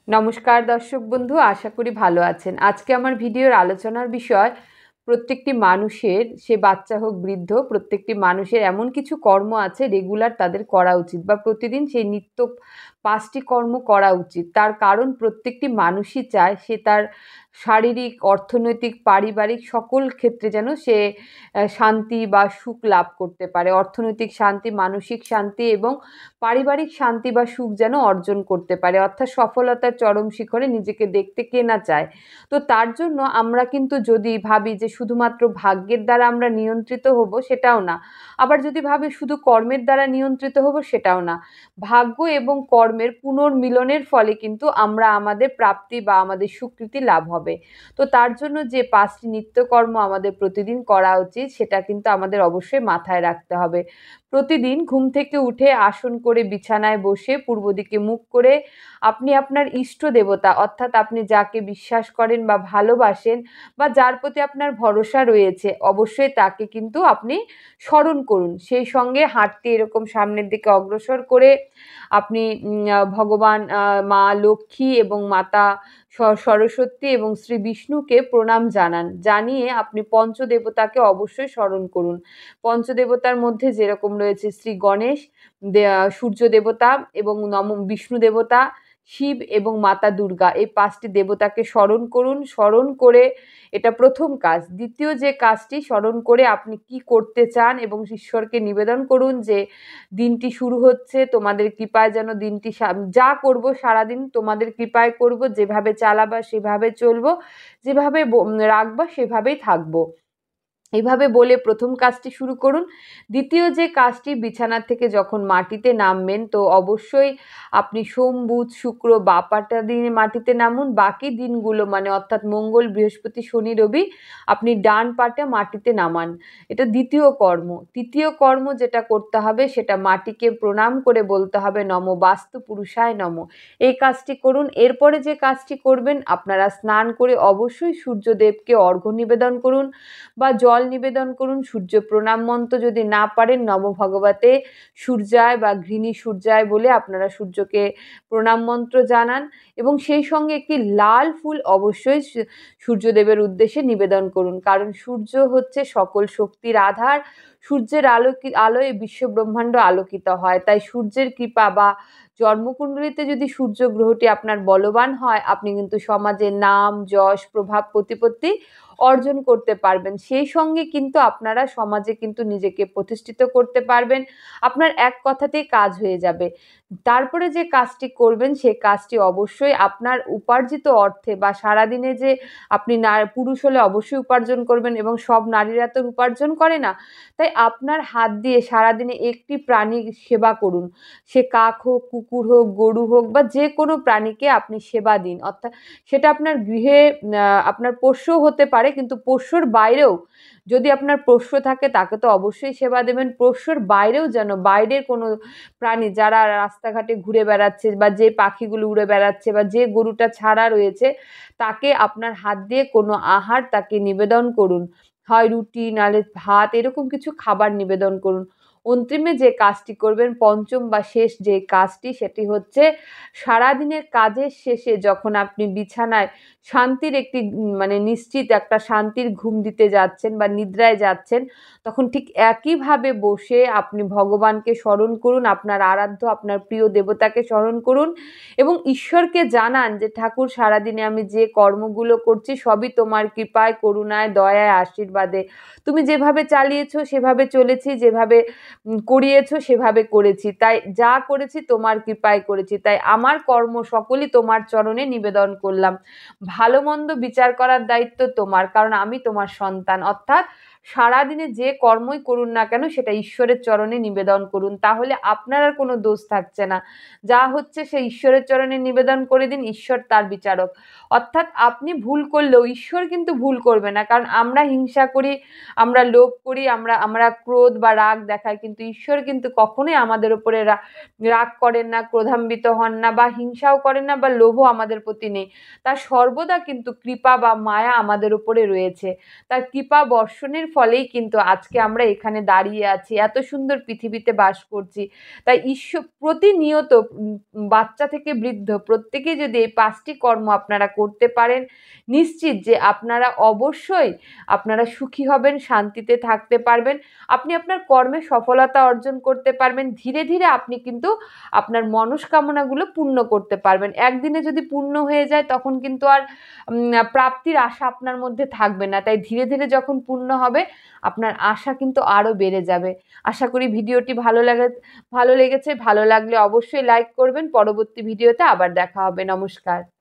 নমস্কার দর্শক বন্ধু, আশা করি ভালো আছেন। আজকে আমার ভিডিওর আলোচনার বিষয় প্রত্যেকটি মানুষের, সে বাচ্চা হোক বৃদ্ধ, প্রত্যেকটি মানুষের এমন কিছু কর্ম আছে রেগুলার তাদের করা উচিত বা প্রতিদিন সেই নিত্য 5টি কর্ম করা উচিত। তার কারণ প্রত্যেকটি মানুষই চায় সে তার শারীরিক, অর্থনৈতিক, পারিবারিক সকল ক্ষেত্রে যেন সে শান্তি বা সুখ লাভ করতে পারে। অর্থনৈতিক শান্তি, মানসিক শান্তি এবং পারিবারিক শান্তি বা সুখ যেন অর্জন করতে পারে, অর্থাৎ সফলতার চরম শিখরে নিজেকে দেখতে কে না চায়। তো তার জন্য আমরা কিন্তু যদি ভাবি যে শুধুমাত্র ভাগ্যের দ্বারা আমরা নিয়ন্ত্রিত হব, সেটাও না। আবার যদি ভাবি শুধু কর্মের দ্বারা নিয়ন্ত্রিত হব, সেটাও না। ভাগ্য এবং কর্মের পুনর্মিলনের ফলে কিন্তু আমরা আমাদের প্রাপ্তি বা আমাদের স্বীকৃতি লাভ হবে। তো তার জন্য যে 5টি নিত্যকর্ম আমাদের প্রতিদিন করা উচিত, সেটা কিন্তু আমাদের অবশ্যই মাথায় রাখতে হবে। প্রতিদিন ঘুম থেকে উঠে আসন করে বিছানায় বসে পূর্ব দিকে মুখ করে আপনি আপনার ইষ্ট দেবতা, অর্থাৎ আপনি যাকে বিশ্বাস করেন বা ভালোবাসেন বা যার প্রতি আপনার ভরসা রয়েছে, অবশ্যই তাকে কিন্তু আপনি স্মরণ করুন। সেই সঙ্গে হাঁটতে এরকম সামনের দিকে অগ্রসর করে আপনি ভগবান, মা লক্ষ্মী এবং মাতা সরস্বতী এবং শ্রী বিষ্ণুকে প্রণাম জানান। জানিয়ে আপনি পঞ্চদেবতাকে অবশ্যই স্মরণ করুন। পঞ্চদেবতার মধ্যে যেরকম রয়েছে শ্রী গণেশ, সূর্য দেবতা এবং বিষ্ণু দেবতা, শিব এবং মাতা দুর্গা, এই 5টি দেবতাকে স্মরণ করুন। স্মরণ করে, এটা প্রথম কাজ। দ্বিতীয় যে কাজটি, স্মরণ করে আপনি কি করতে চান এবং ঈশ্বরকে নিবেদন করুন যে দিনটি শুরু হচ্ছে তোমাদের কৃপায়, যেন দিনটি যা করব সারাদিন তোমাদের কৃপায় করব, যেভাবে চালাবা সেভাবে চলবো, যেভাবে রাখবা সেভাবেই থাকবো। এইভাবে বলে প্রথম কাজটি শুরু করুন। দ্বিতীয় যে কাজটি, বিছানা থেকে যখন মাটিতে নামবেন, তো অবশ্যই আপনি সোম, বুধ, শুক্র, বাপাটা দিনে মাটিতে নামুন। বাকি দিনগুলো মানে অর্থাৎ মঙ্গল, বৃহস্পতি, শনি, রবি আপনি ডান পাটা মাটিতে নামান। এটা দ্বিতীয় কর্ম। তৃতীয় কর্ম যেটা করতে হবে, সেটা মাটিকে প্রণাম করে বলতে হবে নমো বাস্তু পুরুষায় নমো। এই কাজটি করুন। এরপরে যে কাজটি করবেন, আপনারা স্নান করে অবশ্যই সূর্যদেবকে অর্ঘ্য নিবেদন করুন বা জল নিবেদন করুন। সূর্য প্রণাম মন্ত্র যদি না পারেন, নম ভগবতে সূর্যায় বা ঘৃণী সূর্যায় বলে আপনারা সূর্যকে প্রণাম মন্ত্র জানান এবং সেই সঙ্গে একটি লাল ফুল অবশ্যই সূর্যদেবের উদ্দেশ্যে নিবেদন করুন। কারণ সূর্য হচ্ছে সকল শক্তির আধার। সূর্যের আলোয় বিশ্ব ব্রহ্মাণ্ড আলোকিত হয়। তাই সূর্যের কৃপা বা জন্মকুণ্ডলিতে যদি সূর্য গ্রহটি আপনার বলবান হয়, আপনি কিন্তু সমাজে নাম, যশ, প্রভাব, প্রতিপত্তি অর্জন করতে পারবেন। সেই সঙ্গে কিন্তু আপনারা সমাজে কিন্তু নিজেকে প্রতিষ্ঠিত করতে পারবেন। আপনার এক কথাতেই কাজ হয়ে যাবে। তারপরে যে কাজটি করবেন, সেই কাজটি অবশ্যই আপনার উপার্জিত অর্থে বা সারাদিনে যে আপনি পুরুষ হলে অবশ্যই উপার্জন করবেন এবং সব নারীরা তো উপার্জন করে না। তাই আপনার হাত দিয়ে সারাদিনে একটি প্রাণী সেবা করুন। সে কাক হোক, কুকুর হোক, গরু হোক বা যে কোনো প্রাণীকে আপনি সেবা দিন। অর্থাৎ সেটা আপনার গৃহে আপনার পোষ্যও হতে পারে, কিন্তু পোষ্যর বাইরেও যদি আপনার পোষ্য থাকে, তাকে তো অবশ্যই সেবা দেবেন। পোষ্যর বাইরেও যেন বাইরের কোনো প্রাণী যারা রাস্তাঘাটে ঘুরে বেড়াচ্ছে বা যে পাখিগুলো উড়ে বেড়াচ্ছে বা যে গরুটা ছাড়া রয়েছে, তাকে আপনার হাত দিয়ে কোনো আহার তাকে নিবেদন করুন। হয় রুটি, নাহলে ভাত, এরকম কিছু খাবার নিবেদন করুন। অন্তিমে যে কাজটি করবেন, পঞ্চম বা শেষ যে কাজটি, সেটি হচ্ছে সারাদিনের কাজের শেষে যখন আপনি বিছানায় শান্তির একটি মানে নিশ্চিত একটা শান্তির ঘুম দিতে যাচ্ছেন বা নিদ্রায় যাচ্ছেন, তখন ঠিক একইভাবে বসে আপনি ভগবানকে স্মরণ করুন, আপনার আরাধ্য, আপনার প্রিয় দেবতাকে স্মরণ করুন এবং ঈশ্বরকে জানান যে ঠাকুর, সারাদিনে আমি যে কর্মগুলো করছি সবই তোমার কৃপায়, করুণায়, দয়ায়, আশীর্বাদে। তুমি যেভাবে চালিয়েছো সেভাবে চলেছি, যেভাবে করিয়েছো সেভাবে করেছি। তাই যা করেছি তোমার কৃপায় করেছি। তাই আমার কর্ম সকলই তোমার চরণে নিবেদন করলাম। ভালো মন্দ বিচার করার দায়িত্ব তোমার, কারণ আমি তোমার সন্তান। অর্থাৎ সারাদিনে যে কর্মই করুন না কেন, সেটা ঈশ্বরের চরণে নিবেদন করুন। তাহলে আপনার আর কোনো দোষ থাকছে না। যা হচ্ছে সে ঈশ্বরের চরণে নিবেদন করে দিন, ঈশ্বর তার বিচারক। অর্থাৎ আপনি ভুল করলেও ঈশ্বর কিন্তু ভুল করবে না। কারণ আমরা হিংসা করি, আমরা লোভ করি, আমরা ক্রোধ বা রাগ দেখাই, কিন্তু ঈশ্বর কিন্তু কখনোই আমাদের উপরে রাগ করেন না, ক্রোধান্বিত হন না বা হিংসাও করেন না বা লোভও আমাদের প্রতি নেই। তার সর্বদা কিন্তু কৃপা বা মায়া আমাদের উপরে রয়েছে। তার কৃপা বর্ষণের ফলেই কিন্তু আজকে আমরা এখানে দাঁড়িয়ে আছি, এত সুন্দর পৃথিবীতে বাস করছি। তাই প্রতিনিয়ত বাচ্চা থেকে বৃদ্ধ প্রত্যেকেই যদি এই 5টি কর্ম আপনারা করতে পারেন, নিশ্চিত যে আপনারা সুখী হবেন, শান্তিতে থাকতে পারবেন। আপনি আপনার কর্মে সফলতা অর্জন করতে পারবেন। ধীরে ধীরে আপনি কিন্তু আপনার মনস্কামনাগুলো পূর্ণ করতে পারবেন। একদিনে যদি পূর্ণ হয়ে যায় তখন কিন্তু আর প্রাপ্তির আশা আপনার মধ্যে থাকবে না। তাই ধীরে ধীরে যখন পূর্ণ হবে আপনার আশা কিন্তু আরও বেড়ে যাবে। আশা করি ভিডিওটি ভালো লেগেছে। ভালো লাগলে অবশ্যই লাইক করবেন। পরবর্তী ভিডিওতে আবার দেখা হবে। নমস্কার।